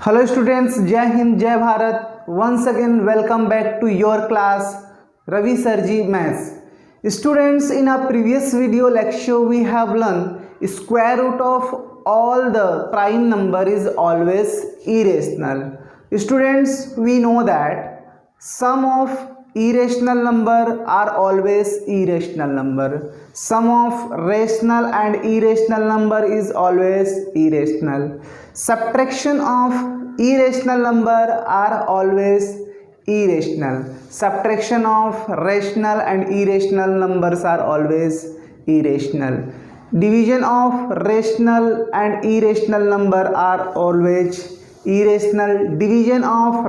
Hello students, Jai Hind, Jai Bharat. Once again welcome back to your class Ravi Sarji Maths. Students, in our previous video lecture we have learned square root of all the prime number is always irrational. Students, we know that sum of irrational number are always irrational number. Sum of rational and irrational number is always irrational. Subtraction of irrational number are always irrational. Subtraction of rational and irrational numbers are always irrational. Division of rational and irrational number are always irrational. Division of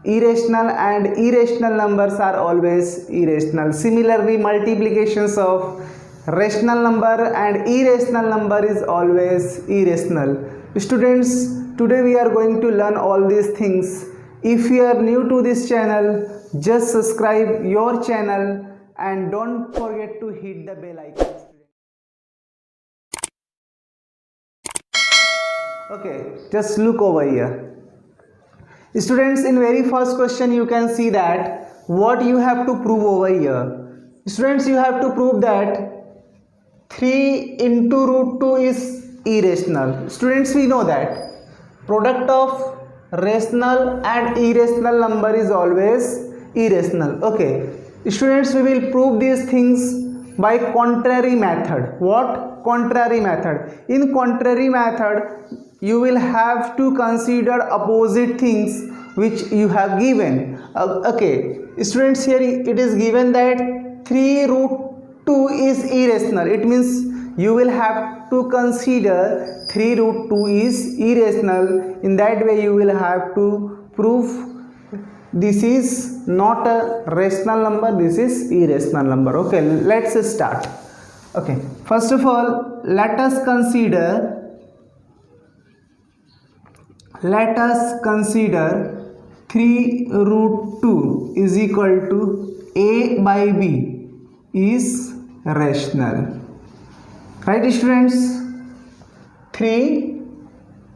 irrational and irrational numbers are always irrational. Similarly, multiplications of rational number and irrational number is always irrational. Students, today we are going to learn all these things. If you are new to this channel, just subscribe your channel and don't forget to hit the bell icon. Okay, just look over here. Students, in very first question you can see that what you have to prove over here. Students, you have to prove that 3 into root 2 is irrational. Students, we know that product of rational and irrational number is always irrational. Okay, students, we will prove these things by contrary method. What? Contrary method. In contrary method, you will have to consider opposite things which you have given. Okay, students, here it is given that 3 root 2 is irrational. It means you will have to consider 3 root 2 is irrational. In that way you will have to prove this is not a rational number, this is irrational number. Okay, let's start. Okay, first of all, let us consider 3 root 2 is equal to a by b is rational. Right, students? 3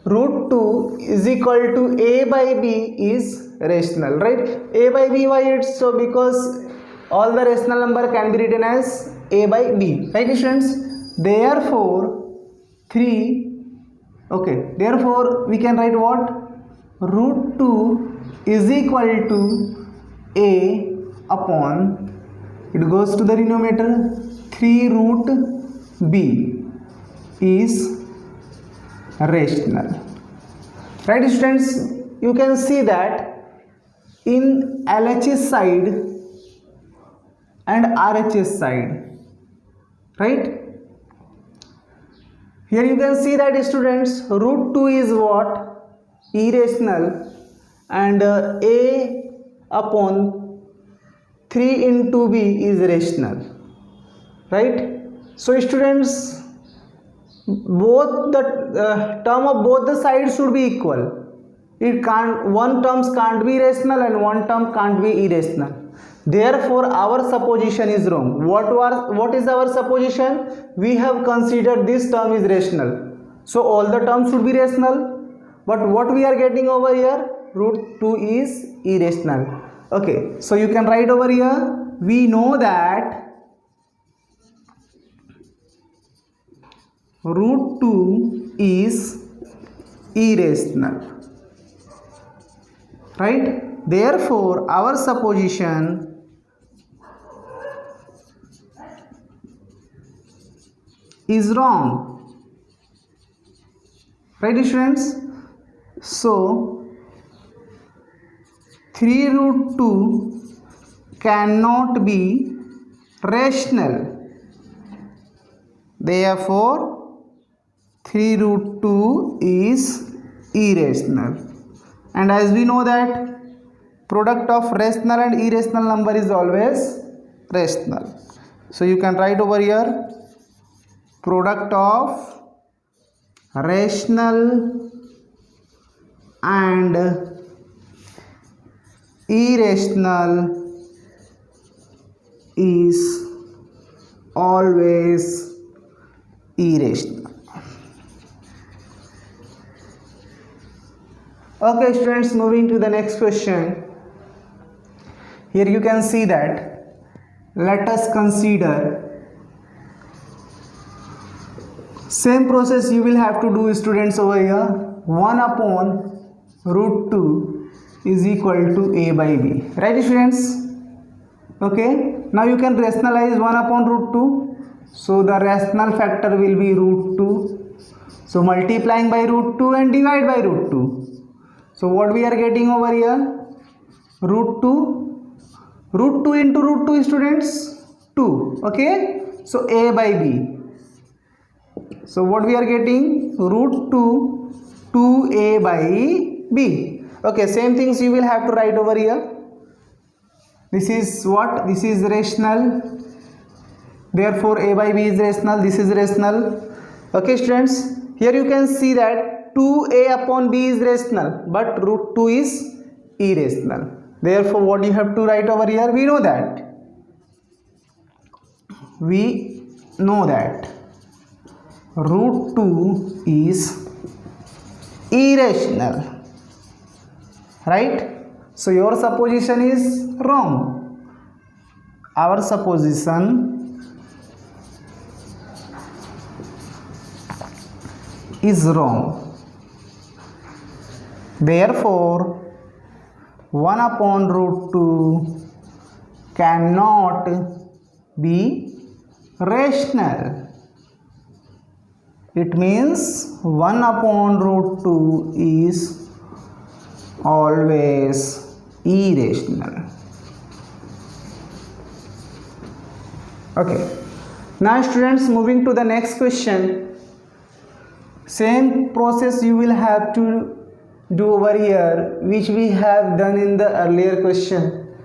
root 2 is equal to a by b is rational. Right? A by b, why it's so? Because all the rational number can be written as a by b. Right, students? Therefore, therefore we can write what? Root 2 is equal to a upon, it goes to the denominator, 3 root b is rational. Right, students? You can see that in LHS side and RHS side, right? Here you can see that, students, root 2 is what? Irrational, and a upon 3 into b is rational. Right? So students, both the term of both the sides should be equal. It can't, one terms can't be rational and one term can't be irrational. Therefore our supposition is wrong. What is our supposition? We have considered this term is rational, so all the terms should be rational. But what we are getting over here, root 2 is irrational. Okay, so you can write over here, we know that root 2 is irrational. Right? Therefore, our supposition is wrong. Right, students? So 3 root 2 cannot be rational. Therefore 3 root 2 is irrational. And as we know that product of rational and irrational number is always rational. So you can write over here product of rational and irrational is always irrational. Okay students, moving to the next question. Here you can see that let us consider same process you will have to do students over here. 1 upon root 2 is equal to a by b, right students? Okay, now you can rationalize 1 upon root 2, so the rational factor will be root 2, so multiplying by root 2 and divide by root 2. So what we are getting over here? Root 2, root 2 into root 2 students, 2, okay, so a by b. So what we are getting? Root 2, 2a by b. Okay, same things you will have to write over here. This is what? This is rational. Therefore a by b is rational. This is rational. Okay students, here you can see that 2a upon b is rational, but root 2 is irrational. Therefore what you have to write over here? We know that. We know that root 2 is irrational, right? So your supposition is wrong. Our supposition is wrong. Therefore 1 upon root 2 cannot be rational. It means 1 upon root 2 is always irrational. Okay, now students, moving to the next question. Same process you will have to do over here which we have done in the earlier question.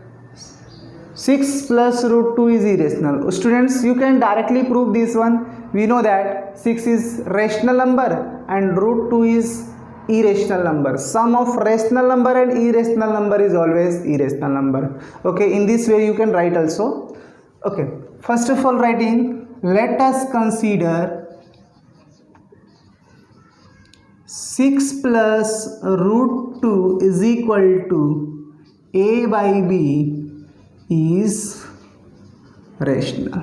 6 plus root 2 is irrational. Students, you can directly prove this one. We know that 6 is rational number and root 2 is irrational number. Sum of rational number and irrational number is always irrational number. Okay, in this way you can write also. Okay, first of all writing, let us consider 6 plus root 2 is equal to a by b is rational.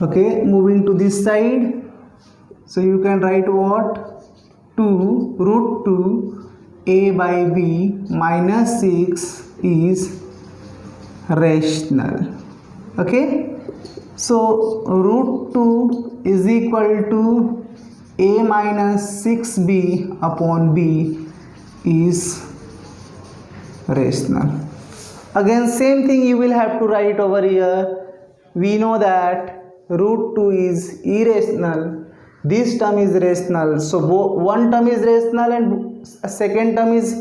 Okay, moving to this side, so you can write what? 2 root 2 a by b minus 6 is rational. Okay, so root 2 is equal to a minus 6b upon b is rational. Again same thing you will have to write over here. We know that root 2 is irrational, this term is rational, so one term is rational and second term is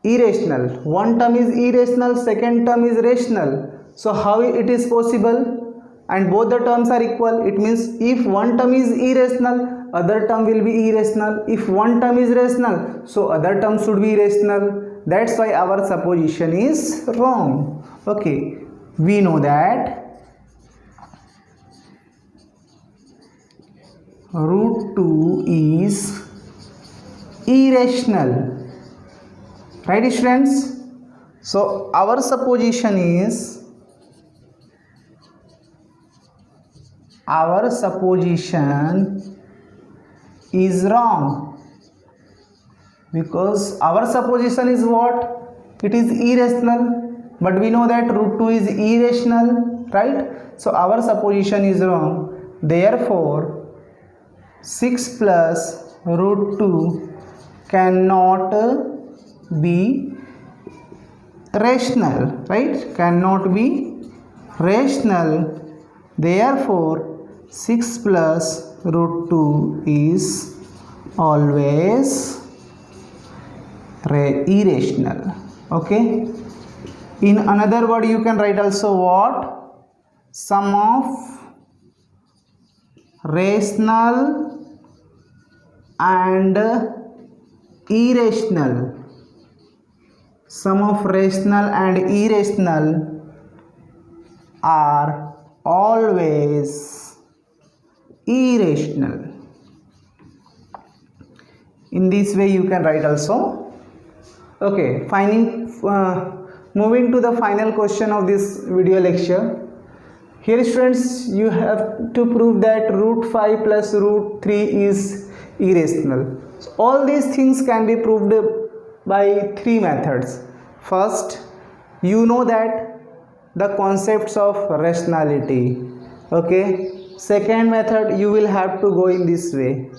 irrational. One term is irrational, second term is rational. So how it is possible? And both the terms are equal. It means if one term is irrational, other term will be irrational. If one term is rational, so other term should be rational. That's why our supposition is wrong. Okay, we know that root 2 is irrational, right students? So our supposition is wrong, because our supposition is what? It is irrational, but we know that root 2 is irrational, right? So our supposition is wrong. Therefore 6 plus root 2 cannot be rational, right? Cannot be rational. Therefore 6 plus root 2 is always irrational. Okay, in another word you can write also what? Sum of rational and irrational. Sum of rational and irrational are always irrational. In this way you can write also. Okay, moving to the final question of this video lecture. Here students, you have to prove that root 5 plus root 3 is irrational. So all these things can be proved by three methods. First, you know that the concepts of rationality. Okay. Second method, you will have to go in this way.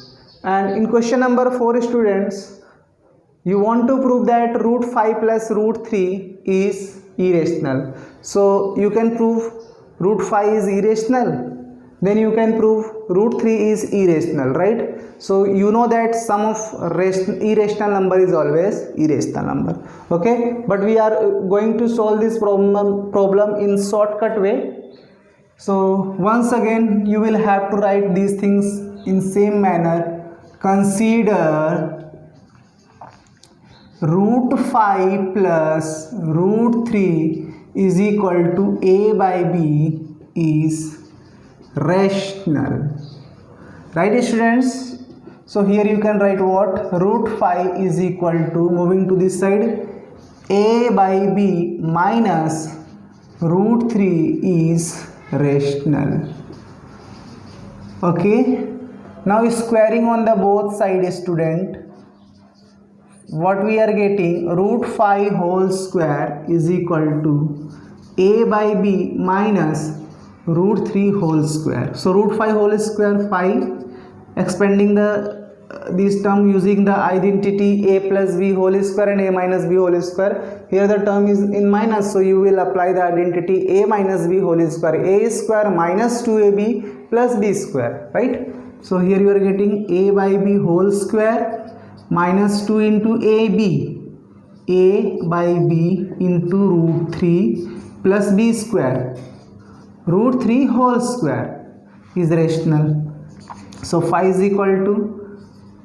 And in question number 4, students, you want to prove that root 5 plus root 3 is irrational. So you can prove root 5 is irrational, then you can prove root 3 is irrational, right? So you know that sum of irrational number is always irrational number. Okay, but we are going to solve this problem in shortcut way. So once again you will have to write these things in same manner. Consider root 5 plus root 3 is equal to a by b is rational, right students? So here you can write what? Root 5 is equal to, moving to this side, a by b minus root 3 is rational. Okay, now squaring on the both sides, student, what we are getting, root 5 whole square is equal to a by b minus root 3 whole square. So root 5 whole square 5, expanding this term using the identity a plus b whole square and a minus b whole square. Here the term is in minus, so you will apply the identity a minus b whole square, a square minus 2ab plus b square, right? So here you are getting a by b whole square minus 2 into a by b into root 3 plus b square. Root 3 whole square is rational. So 5 is equal to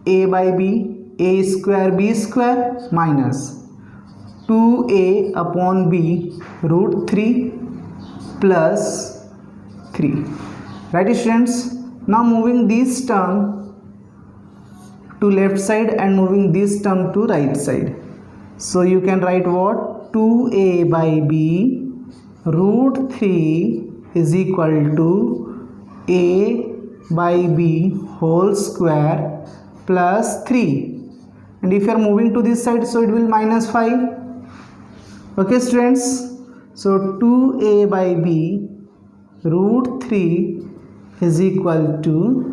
a by b, a square b square minus 2a upon b root 3 plus 3. Right students? Now moving this term to left side and moving this term to right side. So you can write what? 2a by b root 3 is equal to a by b whole square plus 3. And if you are moving to this side, so it will minus 5. Okay students? So 2a by b root 3 is equal to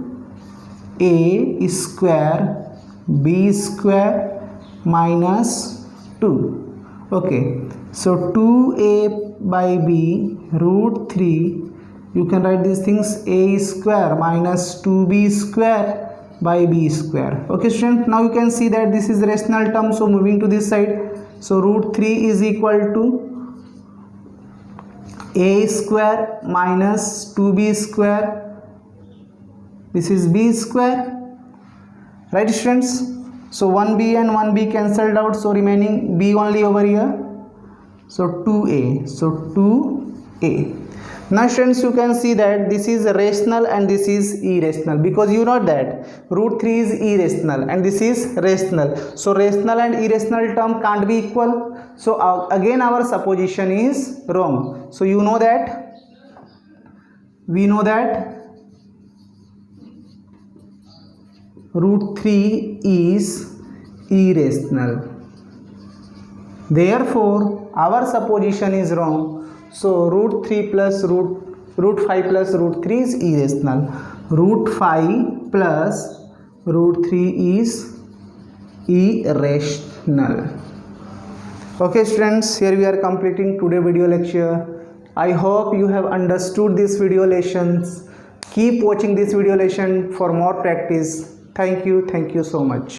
a square b square minus 2. Okay, so 2a by b root 3, you can write these things, a square minus 2b square by b square. Okay student, now you can see that this is rational term, so moving to this side, so root 3 is equal to a square minus 2b square, this is b square, right students? So 1b and 1b cancelled out, so remaining b only over here, so 2a, so 2a. Now students, you can see that this is rational and this is irrational, because you know that root 3 is irrational and this is rational. So rational and irrational term can't be equal. So again our supposition is wrong. So you know that, we know that root 3 is irrational. Therefore our supposition is wrong. So root 5 plus root 3 is irrational. Root 5 plus root 3 is irrational. Okay students, here we are completing today's video lecture. I hope you have understood this video lessons. Keep watching this video lesson for more practice. Thank you so much.